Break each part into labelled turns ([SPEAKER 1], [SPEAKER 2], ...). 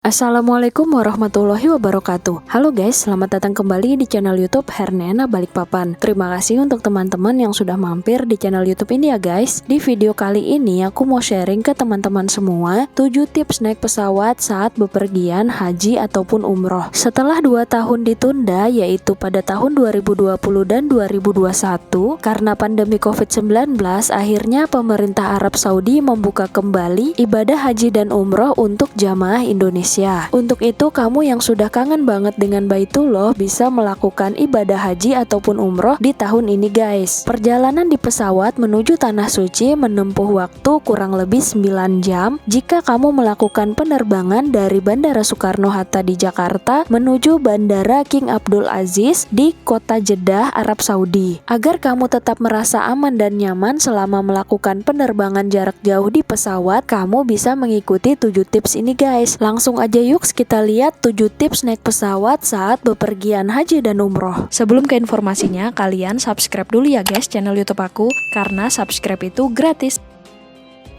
[SPEAKER 1] Assalamualaikum warahmatullahi wabarakatuh. Halo guys, selamat datang kembali di channel YouTube Hernena Balikpapan. Terima kasih untuk teman-teman yang sudah mampir di channel YouTube ini ya guys. Di video kali ini aku mau sharing ke teman-teman semua 7 tips naik pesawat saat bepergian haji ataupun umroh. Setelah 2 tahun ditunda, yaitu pada tahun 2020 dan 2021 karena pandemi COVID-19, akhirnya pemerintah Arab Saudi membuka kembali ibadah haji dan umroh untuk jamaah Indonesia. Untuk itu, kamu yang sudah kangen banget dengan Baitullah bisa melakukan ibadah haji ataupun umroh di tahun ini guys. Perjalanan di pesawat menuju Tanah Suci menempuh waktu kurang lebih 9 jam jika kamu melakukan penerbangan dari Bandara Soekarno-Hatta di Jakarta menuju Bandara King Abdul Aziz di kota Jeddah, Arab Saudi. Agar kamu tetap merasa aman dan nyaman selama melakukan penerbangan jarak jauh di pesawat, kamu bisa mengikuti 7 tips ini guys. Langsung aja yuk kita lihat 7 tips naik pesawat saat bepergian haji dan umroh. Sebelum ke informasinya, kalian subscribe dulu ya guys channel YouTube aku, karena subscribe itu gratis.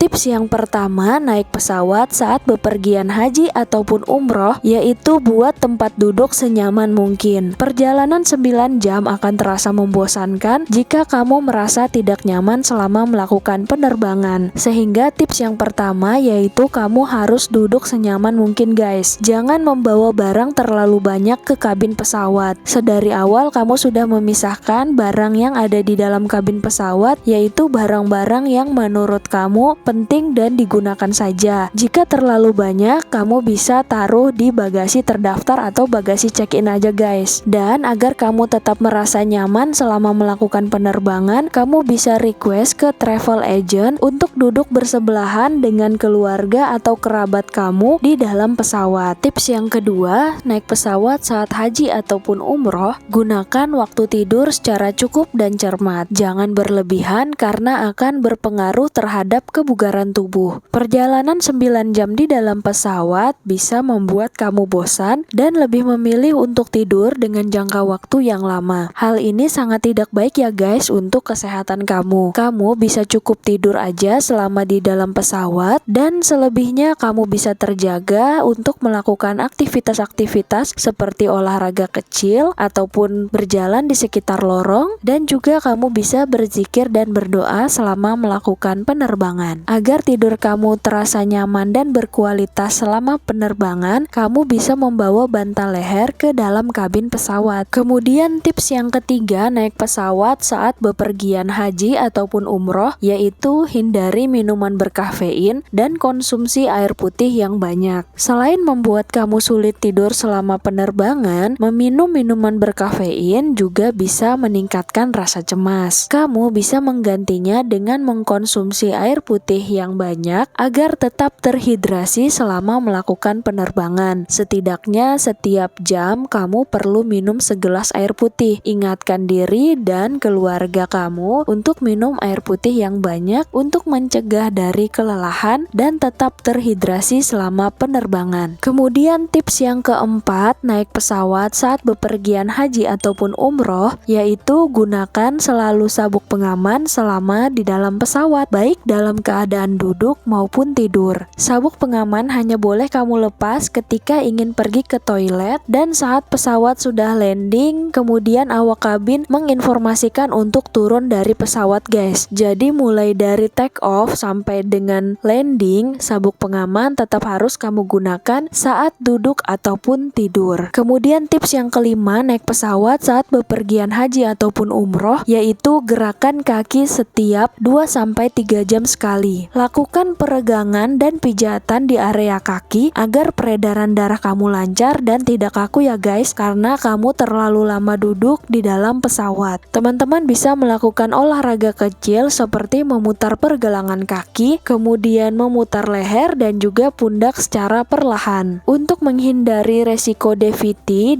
[SPEAKER 1] Tips yang pertama naik pesawat saat bepergian haji ataupun umroh, yaitu buat tempat duduk senyaman mungkin. Perjalanan 9 jam akan terasa membosankan jika kamu merasa tidak nyaman selama melakukan penerbangan. Sehingga tips yang pertama yaitu kamu harus duduk senyaman mungkin guys. Jangan membawa barang terlalu banyak ke kabin pesawat. Sedari awal kamu sudah memisahkan barang yang ada di dalam kabin pesawat, yaitu barang-barang yang menurut kamu penting dan digunakan saja. Jika terlalu banyak, kamu bisa taruh di bagasi terdaftar atau bagasi check-in aja guys. Dan agar kamu tetap merasa nyaman selama melakukan penerbangan, kamu bisa request ke travel agent untuk duduk bersebelahan dengan keluarga atau kerabat kamu di dalam pesawat. Tips yang kedua, naik pesawat saat haji ataupun umroh, gunakan waktu tidur secara cukup dan cermat. Jangan berlebihan karena akan berpengaruh terhadap kebugaran tubuh. Perjalanan 9 jam di dalam pesawat bisa membuat kamu bosan dan lebih memilih untuk tidur dengan jangka waktu yang lama. Hal ini sangat tidak baik ya guys untuk kesehatan kamu. Kamu bisa cukup tidur aja selama di dalam pesawat, dan selebihnya kamu bisa terjaga untuk melakukan aktivitas-aktivitas seperti olahraga kecil ataupun berjalan di sekitar lorong, dan juga kamu bisa berzikir dan berdoa selama melakukan penerbangan. Agar tidur kamu terasa nyaman dan berkualitas selama penerbangan, kamu bisa membawa bantal leher ke dalam kabin pesawat. Kemudian tips yang ketiga naik pesawat saat bepergian haji ataupun umroh, yaitu hindari minuman berkafein dan konsumsi air putih yang banyak. Selain membuat kamu sulit tidur selama penerbangan, meminum minuman berkafein juga bisa meningkatkan rasa cemas. Kamu bisa menggantinya dengan mengkonsumsi air putih yang banyak agar tetap terhidrasi selama melakukan penerbangan. Setidaknya setiap jam kamu perlu minum segelas air putih. Ingatkan diri dan keluarga kamu untuk minum air putih yang banyak untuk mencegah dari kelelahan dan tetap terhidrasi selama penerbangan. Kemudian tips yang keempat naik pesawat saat bepergian haji ataupun umroh, yaitu gunakan selalu sabuk pengaman selama di dalam pesawat, baik dalam keadaan duduk maupun tidur. Sabuk pengaman hanya boleh kamu lepas ketika ingin pergi ke toilet dan saat pesawat sudah landing, kemudian awak kabin menginformasikan untuk turun dari pesawat guys. Jadi mulai dari take off sampai dengan landing, sabuk pengaman tetap harus kamu gunakan saat duduk ataupun tidur. Kemudian tips yang kelima naik pesawat saat bepergian haji ataupun umroh, yaitu gerakan kaki setiap 2-3 jam sekali. Lakukan peregangan dan pijatan di area kaki agar peredaran darah kamu lancar dan tidak kaku ya guys, karena kamu terlalu lama duduk di dalam pesawat. Teman-teman bisa melakukan olahraga kecil seperti memutar pergelangan kaki, kemudian memutar leher dan juga pundak secara perlahan. Untuk menghindari resiko DVT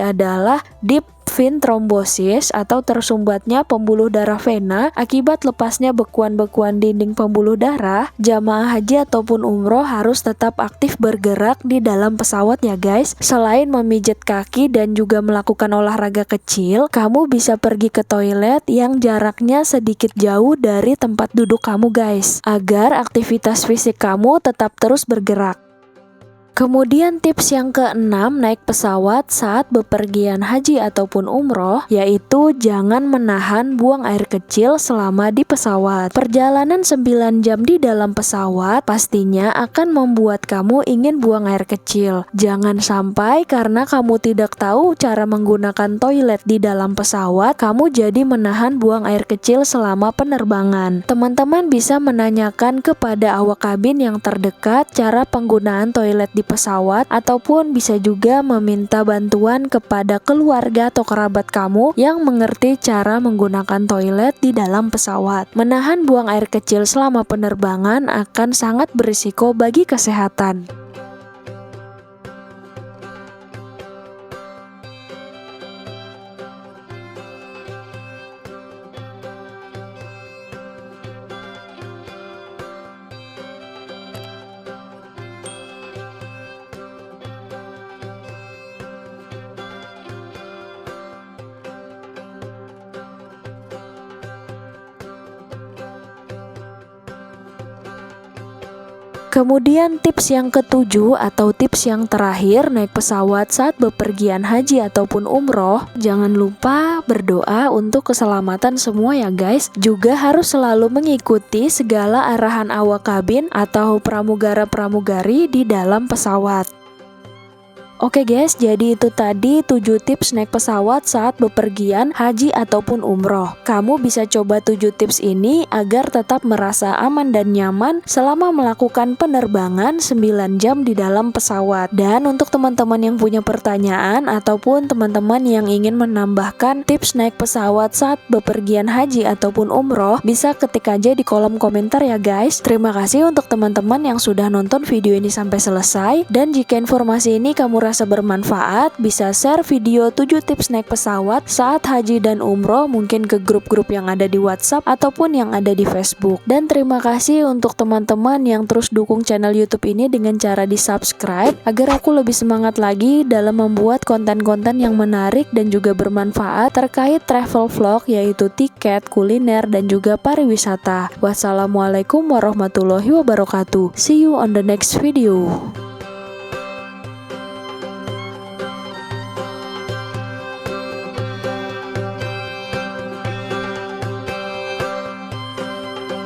[SPEAKER 1] adalah deep vein thrombosis atau tersumbatnya pembuluh darah vena akibat lepasnya bekuan-bekuan dinding pembuluh darah. Jamaah haji ataupun umroh harus tetap aktif bergerak di dalam pesawat ya guys. Selain memijat kaki dan juga melakukan olahraga kecil, kamu bisa pergi ke toilet yang jaraknya sedikit jauh dari tempat duduk kamu guys, agar aktivitas fisik kamu tetap terus bergerak. Kemudian tips yang keenam naik pesawat saat bepergian haji ataupun umroh, yaitu jangan menahan buang air kecil selama di pesawat. Perjalanan 9 jam di dalam pesawat pastinya akan membuat kamu ingin buang air kecil. Jangan sampai karena kamu tidak tahu cara menggunakan toilet di dalam pesawat, kamu jadi menahan buang air kecil selama penerbangan. Teman-teman bisa menanyakan kepada awak kabin yang terdekat cara penggunaan toilet di pesawat, ataupun bisa juga meminta bantuan kepada keluarga atau kerabat kamu yang mengerti cara menggunakan toilet di dalam pesawat. Menahan buang air kecil selama penerbangan akan sangat berisiko bagi kesehatan. Kemudian tips yang ketujuh atau tips yang terakhir naik pesawat saat bepergian haji ataupun umroh, jangan lupa berdoa untuk keselamatan semua ya guys. Juga harus selalu mengikuti segala arahan awak kabin atau pramugara-pramugari di dalam pesawat. Oke guys, jadi itu tadi 7 tips naik pesawat saat bepergian haji ataupun umroh. Kamu bisa coba 7 tips ini agar tetap merasa aman dan nyaman selama melakukan penerbangan 9 jam di dalam pesawat. Dan untuk teman-teman yang punya pertanyaan ataupun teman-teman yang ingin menambahkan tips naik pesawat saat bepergian haji ataupun umroh, bisa ketik aja di kolom komentar ya guys. Terima kasih untuk teman-teman yang sudah nonton video ini sampai selesai. Dan jika informasi ini kamu rasa bermanfaat, bisa share video 7 tips naik pesawat saat haji dan umroh mungkin ke grup-grup yang ada di WhatsApp ataupun yang ada di Facebook. Dan terima kasih untuk teman-teman yang terus dukung channel YouTube ini dengan cara di subscribe agar aku lebih semangat lagi dalam membuat konten-konten yang menarik dan juga bermanfaat terkait travel vlog, yaitu tiket, kuliner, dan juga pariwisata. Wassalamualaikum warahmatullahi wabarakatuh. See you on the next video.